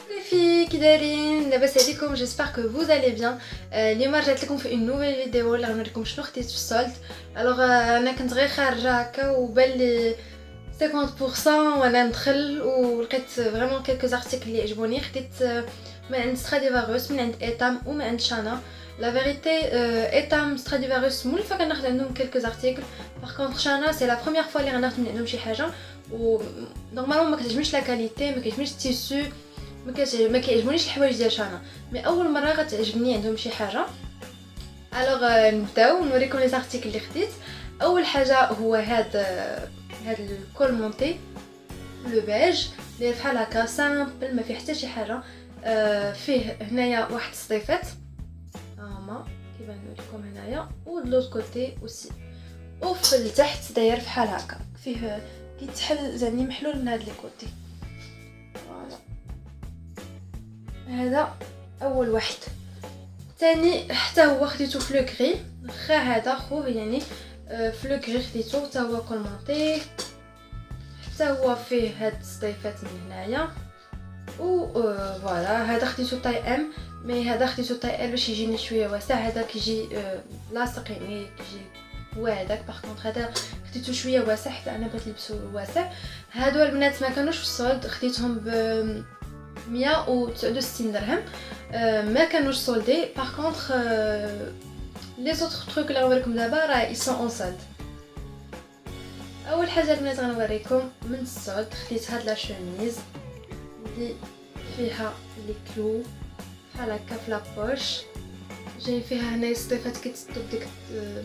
Les filles qui دايرين لاباس عليكم j'espère que vous allez bien. اليوم رجعت لكم في une nouvelle vidéo اللي غنوريكم شنو خديت في السولد. الوغ انا كنت غير خارجه هكا وبان لي 50% وانا ندخل ولقيت فريمون كلكو زارتيكل اللي عجبوني. خديت من عند ستراديفاروس، من عند ايتام ومن عند شانا. لا فيريتي ايتام ستراديفاروس مولفه كناخذ عندهم كلكو زارتيكل. باغ كونطخ شانا سي لا بروميير فوا اللي غناخذ من عندهم شي حاجه و نورمالمون ما كتعجبنيش لا كاليتي، ما كيعجبنيش التيسو، ما كيعجبونيش الحوايج ديال شانا. مي اول مره غتعجبني عندهم شي حاجه. الوغ نبداو نوريكم لي زارتيكل اللي خديت. اول حاجه هو هاد الكول مونتي لو بيج اللي بحال هكا سامبل، ما فيه حتى شي حاجه. فيه هنايا واحد الصيفات هما كيبان لكم هنايا، و لوط كوتي اوسي، وفي التحت داير بحال هكا فيه كيتحل زعما محلول من هاد لي كوتي. فوالا هذا اول واحد. ثاني حتى هو خديته في لو غري، خا هذا خوه يعني في لو غري خديته حتى هو كولمونتي، حتى هو فيه هاد الصيفات من هنايا. و فوالا هذا خديته طاي ام، مي هذا خديته طاي ال باش يجيني شويه واسع. هذا كيجي لاصق يعني كيجي هو هذاك. باغ كونطخ هذا خديته شويه واسع حتى انا بغيت نلبسو واسع. هادو البنات ما كانوش في السولد، خديتهم ب 169 درهم، ما كانوش سولدي. باغ كونطخ لي زوطخ تروك اللي غنوريكم دابا راه اي سون اون سولد. اول حاجه البنات غنوريكم من السولد، خديت هاد لا شوميز اللي فيها لي كلو بحال هكا في لابوش، جاي فيها هنايا الصيفات كيتسدو بديك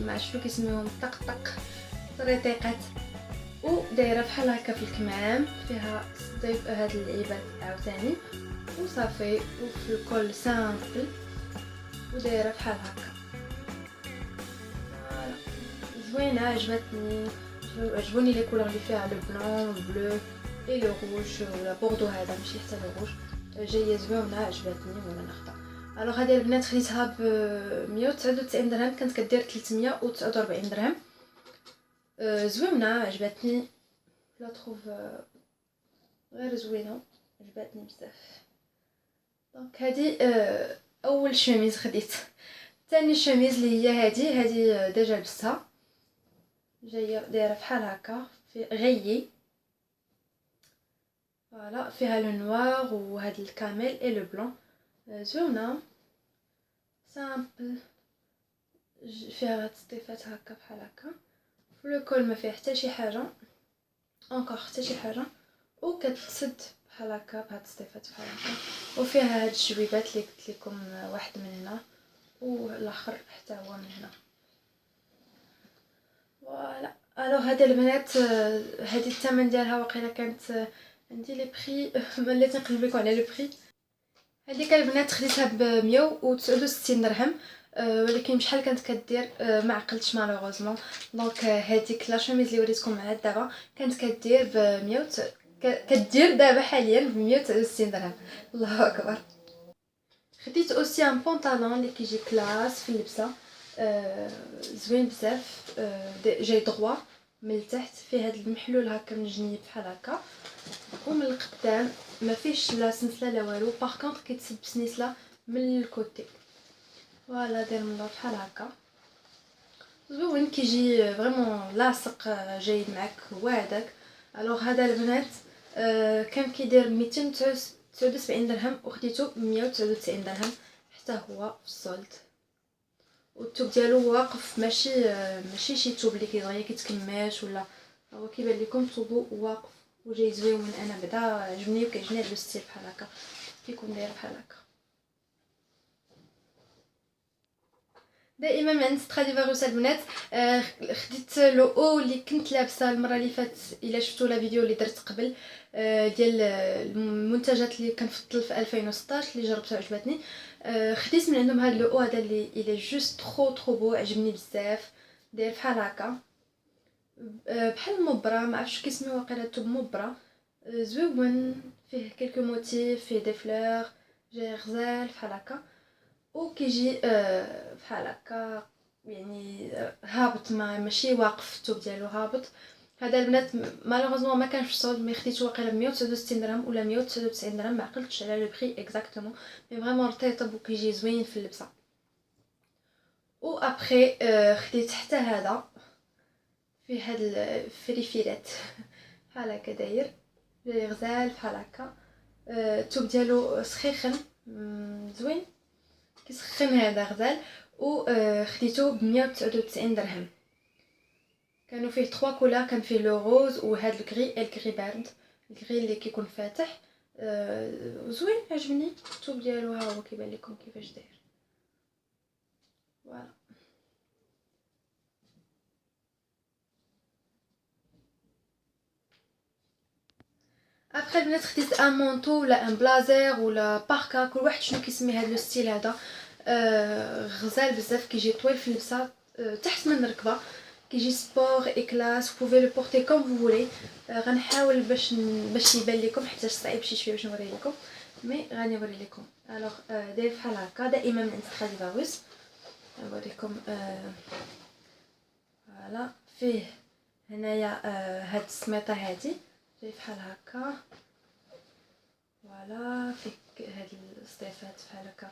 ما شنو كيسميوهم طق طريطيقات، ودايره بحال هكا في الكمام فيها الصيف هاد اللعيبات عاوتاني وصافي. وفي الكل سامبل ودايره بحال هكا. فوالا زوينه عجبتني، عجبوني لي كولور اللي فيها لو بلون بلو اي لو روج ولا بوردو. هذا ماشي حتى لو روج، جايه زوينه عجبتني وانا ناخذها. الوغ هذه البنات خديتها ب 199 درهم، كانت كدير 349 درهم. زوينه عجبتني، لا تروف غير زوينه عجبتني بزاف. دونك هذه اول شميز خديت. ثاني شميز اللي هي هذه ديجا لبستها، جايه دايره بحال هكا في غيي. فوالا فيها لو نوار وهاد الكامل اي لو بلون، زوينه سامبل، فيها هاد السطيفات هكا بحال هكا. في لو كول ما فيها حتى شي حاجه، اونكور حتى شي حاجه، وكتسد بحال هكا بهاد السطيفات بحال هكا. وفيها هاد الجويبات اللي قلت لكم، واحد من هنا والاخر حتى هو من هنا. فوالا الوغ هذه البنات هذه الثمن ديالها واقيلا كانت عندي لي بري مليت نقلب لكم على لو بري. هذيك البنات خديتها ب 169 درهم، ولكن بشحال كانت كدير ما عقلتش مالوغوزمون. دونك هذيك لا شوميز اللي وريتكم عاد دابا كانت كدير ب 100 كدير دابا حاليا ب 169 درهم. الله اكبر. خديت اوسي ان بونطالون اللي كيجي كلاس في اللبسه، زوين بزاف، جاي دغوا من التحت فيه هذا المحلول هكا من الجنيب بحال هكا، ومن القدام ما فيش لا سنسله لا والو. باغ كونطخ كيتسد بسنسله من الكوتي. فوالا داير من اللور بحال هكا، زوين كيجي فريمون لاصق، جاي معاك هو هذاك. الوغ هذا البنات كان كيدير 279 درهم وخديته ب 199 درهم حتى هو في السولد. والثوب ديالو واقف، ماشي شي ثوب اللي دغيا كيتكماش ولا، هو كيبان لكم ثوبو واقف وجاي زوين. انا بعدا عجبني وكيعجبني هذا الستيل بحال هكا، كيكون داير بحال هكا. دائما من عند ستراديفاروس البنات خديت لو او اللي كنت لابسه المره اللي فاتت. الا شفتوا لا فيديو اللي درت قبل ديال المنتجات اللي كنفضل في 2016 اللي جربتها عجبتني، خديت من عندهم هذا لو او هذا اللي الى جوست ترو بو، عجبني بزاف. داير بحال هكا بحال المبره، ما عرفتش كيسميوها واقيلا توب مبره، زوين فيه كلكو موتيف، فيه دي فلور، جاي غزال بحال هكا. وكيجي بحال هكا يعني هابط، ماشي واقف الثوب ديالو هابط. هذا البنات مالوغوزمون ما كانش في السولد، مي خديته واقيلا ب 169 درهم ولا 199 درهم، ما عقلتش على لو بري اكزاكتومون، مي فريمون رطيب وكيجي زوين في اللبسه. و ابري خديت حتى هذا فيه هاد الفريفيرات بحال هكا داير، جاي غزال بحال هكا. الثوب ديالو سخيخن زوين كيسخن هذا غزال. و خديته ب 199 درهم. كانوا فيه 3 كولار، كان فيه لو روز وهذا الكري بارد، الكري اللي كيكون فاتح. زوين عجبني الثوب ديالو، ها هو كيبان لكم كيفاش داير. فوالا. ابخي البنات خديت ان مونطو ولا ان بلازير ولا باركا، كل واحد شنو كيسمي هذا لو ستيل هذا. غزال بزاف، كيجي طويل في اللبسه، تحت من الركبه، كيجي سبور اي كلاس، بوفي لو بورتي كوم فو فولي. غنحاول باش يبان لكم، حيت صعيب شي شويه باش نوري لكم، مي غادي نوري لكم. الوغ داير بحال هكا، دائما من عند ستراديفاروس. نوريكم. فوالا، فيه هنايا هاد السميطه هادي جاي بحال هكا. فوالا، فيه هاد السطيفات بحال هكا،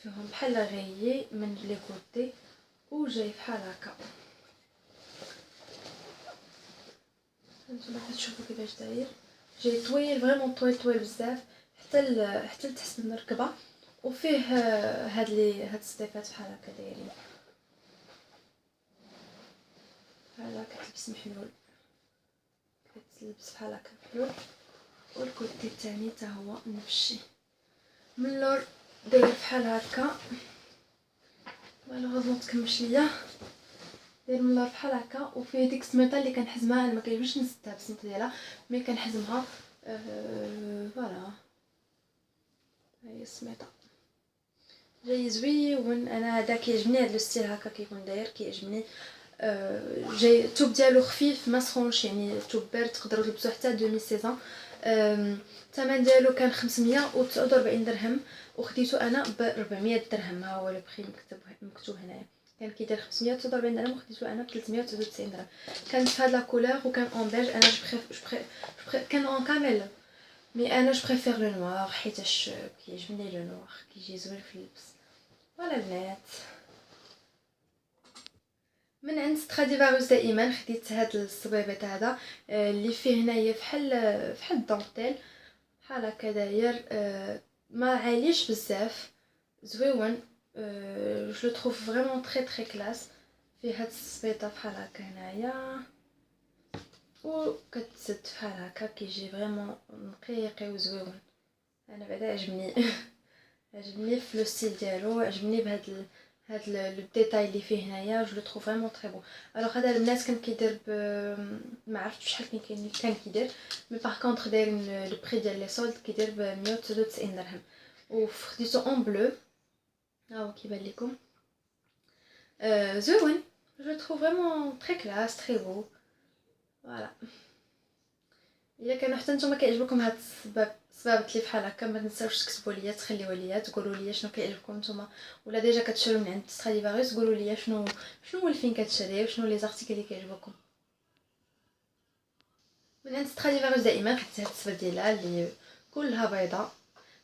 فيهم بحال غيي من لي كوتي، وجاي بحال هكا. هانتوما كتشوفوا كيفاش داير، جاي طويل فريمون طويل بزاف، حتى لتحت من الركبه. وفيه هاد السطيفات بحال هكا دايرين بحال هكا، كتلبس محلول، كتلبس بحال هكا محلول. والكوتي الثاني حتى هو نفس الشيء، من اللور داير بحال هكا. مالوغوزمون متكملش ليا، داير من اللور بحال هكا. وفيه ديك السميطه اللي كنحزمها، انا ما كيعجبنيش نسدها بالسميطه ديالها، مي كنحزمها. فوالا، هاي السميطه جاي زوين. انا هذا كيعجبني، هذا الستيل هكا كيكون داير كيعجبني. جاي الثوب ديالو خفيف ما سخونش، يعني الثوب بارد تقدروا تلبسوه حتى دومي سيزون. الثمن ديالو كان 549 درهم، وخديته انا ب 400 درهم. ها هو لو بري مكتوب هنايا، كان كيدير 549 درهم وخديته انا ب 399 درهم. كان في هاد لا كولور وكان اون بيج. انا كان اون كامل، مي انا جو بريفير لو نوار، حيتاش كيعجبني لو نوار، كيجي زوين في اللبس. فوالا البنات، من عند ستراديفاروس دائما خديت هاد الصبيبات هذا، اللي فيه هنايا فحال الدونتيل بحال هكا داير. ما عاليش بزاف، زويون. جو تروف فريمون تري كلاس. فيه هاد الصبيطه بحال هكا هنايا، و كتسد بحال هكا، كيجي فريمون نقيقي وزويون. انا بعدا عجبني عجبني في لو ستيل ديالو، عجبني بهاد هاد لو ديتاي اللي فيه هنايا، جو لو تروف فريمون تري بون. الوغ هذا البنات كان كيدير ما عرفتش شحال كان كيدير، مي باغ كونطخ دايرين لو بري ديال لي سولد كيدير ب 199 درهم. وخديتو اون بلو، ها هو كيبان لكم. زوين، جو تروف فريمون تري كلاس تري بو. فوالا، الا كانوا حتى نتوما كيعجبكم هاد الصبابط اللي بحال هكا، ما تنساوش تكتبوا ليا، تخليوا ليا، تقولوا ليا شنو كيعجبكم نتوما، ولا ديجا كتشريو من عند ستراديفاروس، قولوا ليا شنو مولفين كتشريو، شنو لي زارتيكل اللي كيعجبوكم. من عند ستراديفاروس دائما خديت هاد السبرديله اللي كلها بيضاء،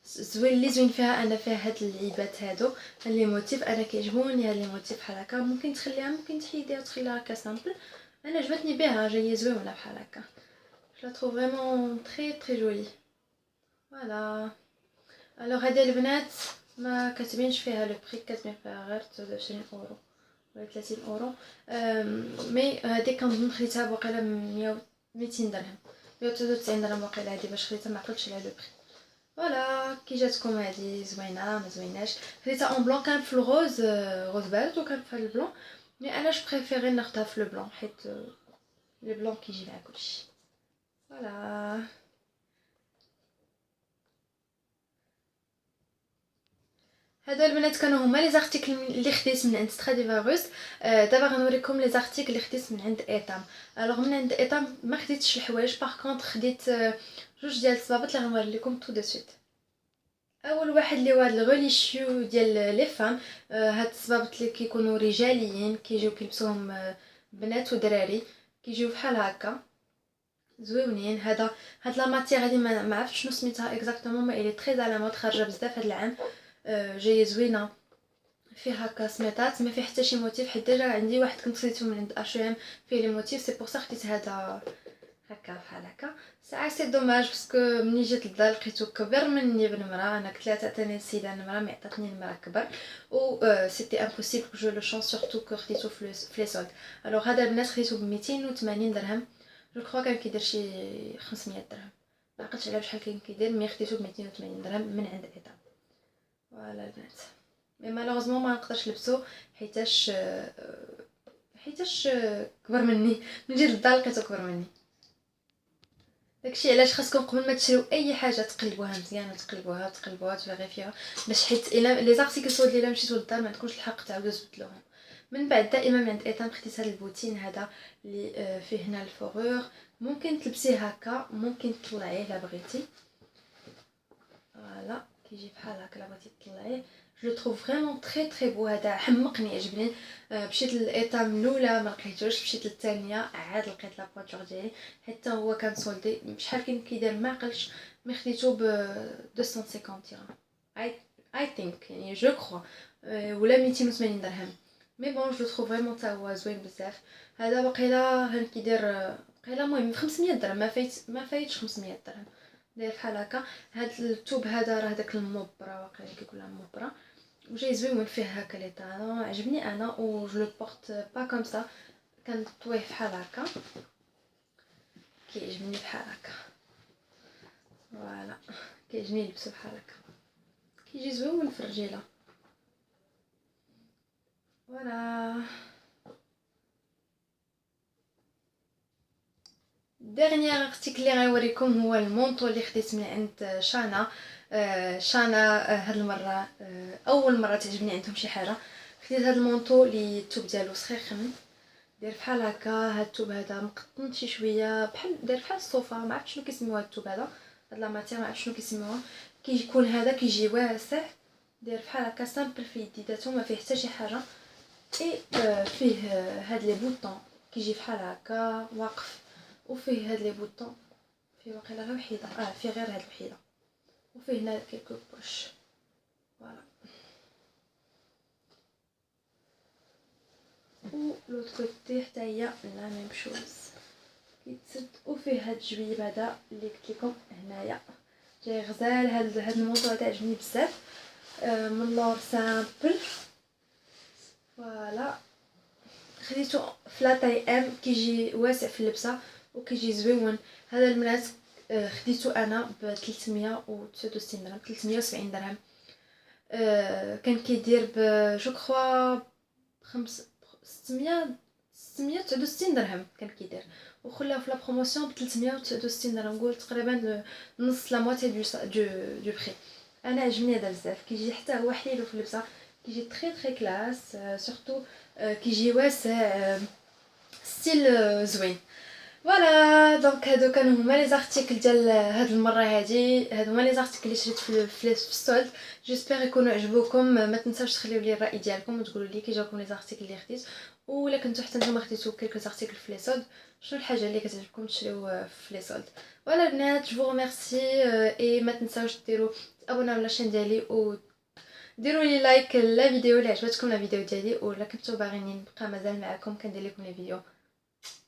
زوين. اللي زوين فيها انا فيها هاد العيبات هادو، هاد لي موتيف انا كيعجبوني، هاد لي موتيف بحال هكا ممكن تخليها، ممكن تحيديها وتخليها هكا سامبل. انا عجبتني بها، جايه زوينه بحال هكا، جو لا تروف فريمون تري جولي. فوالا. الوغ هادي البنات ما كاتبينش فيها لو بري، كاتبين فيها غير 29 اورو ولا 30 اورو. مي هادي كنظن خديتها بواقيلا 200 درهم، 199 درهم واقيلا هادي باش خديتها، ما عقلتش على لو بري. فوالا، كي جاتكم هادي زوينه ما زويناش. خديتها اون بلون، كان في الغوز، غوز بارد، وكان في البلون، مي انا جو بريفيري ناخدها في البلون، حيت لي بلون كيجي مع كلشي. فوالا. هادو البنات كانوا هما لي زارتيكل اللي خديت من عند ستراديفاروس. دابا غنوريكم لي زارتيكل اللي خديت من عند ايتام. الوغ من عند ايتام ما خديتش الحوايج، باغ كونطخ خديت جوج ديال الصبابط اللي غنوري لكم تو دو سويت. اول واحد اللي هو هاد الغوليشيو ديال لي فام. هاد الصبابط اللي كيكونوا رجاليين، كيجيو كيلبسوهم بنات ودراري، كيجيو بحال هكا. زويونين. هاد لا ماتيغ هادي ما عرفتش شنو سميتها اكزاكتومون، مي الي تري على مود، خارجه بزاف هاد العام. جايه زوينه، فيه هكا سميطات، ما فيه حتى شي موتيف، حيت ديجا عندي واحد كنت خديته من عند اشيام فيه لي موتيف، سي بور صا خديت هذا هكا بحال هكا. ساعه سي دوماج باسكو ملي جيت للدار لقيتو كبر مني بنمره، انا قلت لها تعطيني السيده نمره، مي عطاتني نمره كبر و سيتي امبوسيبل كو جو لو شونس سورتو كو خديتو في لي سولد. الوغ هذا البنات خديتو ب 280 درهم، جو كرو كان كيدير شي 500 درهم، ما عقلتش على شحال كان كيدير، مي خديتو ب 280 درهم من عند ايتا. فوالا البنات، مي مالوغوزمون ما نقدرش لبسو حيتاش كبر مني، من جيت للدار لقيتو كبر مني. داكشي علاش خاصكم قبل ما تشريو اي حاجه تقلبوها مزيان، تقلبوها تفيريفيوها، باش حيت الا لي زارتيكل سود اللي مشيتو للدار ما عندكمش الحق تعاودوا تبدلوهم. من بعد دائما من عند ايتام خديت هذا البوتين هذا اللي فيه هنا الفورور، ممكن تلبسيه هكا، ممكن تطلعيه الا بغيتي. فوالا كيجي بحال هكا الا بغيتي تطلعيه. جو تروف فريمون تري بو، هذا حمقني عجبني. مشيت للايتام الاولى ما لقيتوش، مشيت للثانيه عاد لقيت لا بواتور ديالي، حتى هو كان سولدي. شحال كان كيدير ما عقلتش، مي خديتو ب 250 درهم اي ثينك، يعني جو كرو ولا 280 درهم. مي بون جو تروف فريمون تا هو زوين بزاف. هذا واقيلا هان كيدير واقيلا المهم 500 درهم، ما فايتش 500 درهم، داير بحال هكا. هاد الثوب هذا راه داك المبرا، واقيلا كيقولها مبرا، وجاي زوين فيه هكا لي طالون، عجبني انا و جو لو بورت با كوم سا، كنطويه بحال هكا، كيعجبني بحال هكا. فوالا كيعجبني نلبسو بحال هكا، كيجي زوين في الرجيله. فوالا ديرنيير ارتيكل اللي غنوريكم هو المونطو اللي خديت من عند شانا. هاد المره اول مره تعجبني عندهم شي حاجه. خديت هاد المونطو اللي الثوب ديالو سخيخن، داير بحال هكا. هاد الثوب هذا مقطن شي شويه، بحال داير بحال الصوفا، ما عرفتش شنو كيسميوها هاد الثوب هذا، هاد لا ماتير ما عرفتش شنو كيسميوها. كيكون هذا كيجي واسع، داير بحال هكا سامبل في يديداتو، ما فيه حتى شي حاجه. اي فيه هاد لي بوطون كيجي بحال هكا واقف، وفيه هاد لي بوطون، فيه واقيلا غير وحيده، فيه غير هاد الوحيده، وفيه هنا كيكو بوش. فوالا و لوط كوتي حتى هي لا ميم شوز كيتسد، وفيه هاد الجويب هذا اللي قلت لكم هنايا جاي غزال. هاد الموضوع هذا عجبني بزاف، من لور سامبل. فوالا خديتو في لاطاي ام، كيجي واسع في اللبسه وكيجي زويون. هذا البنات خديتو انا ب 369 درهم، 370 درهم. كان كيدير ب جو كخوا 669 درهم كان كيدير، وخلاو في لا بروموسيون ب 369 درهم، نقول تقريبا نص لا موتي دو بري. انا عجبني هذا بزاف، كيجي حتى هو حليلو في اللبسه، كيجي تري كلاس، سورتو كيجي واسع، ستيل زوين. فوالا دونك هادو كانوا هما لي زارتيكل ديال هاد المره هادي، هادو هما لي زارتيكل اللي شريت في السولد. جيسبر يكونوا عجبوكم، ما تنساوش تخليو لي الراي ديالكم وتقولوا لي كي جاوكم لي زارتيكل اللي خديت، ولا كنتو حتى نتوما خديتو كلكو زارتيكل في لي سولد، شنو الحاجه اللي كتعجبكم تشريو في لي سولد. فوالا البنات جو ريميرسي، اي ما تنساوش ديروا تابوناو لاشين ديالي و ديروا لي لايك لا فيديو اللي عجبتكم لا فيديو ديالي، ولا كنتو باغيين نبقى مازال معكم كندير لكم لي فيديو.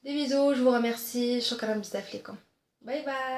دي بيزو، جو vous remercie، شكرا بزاف لكم، باي باي.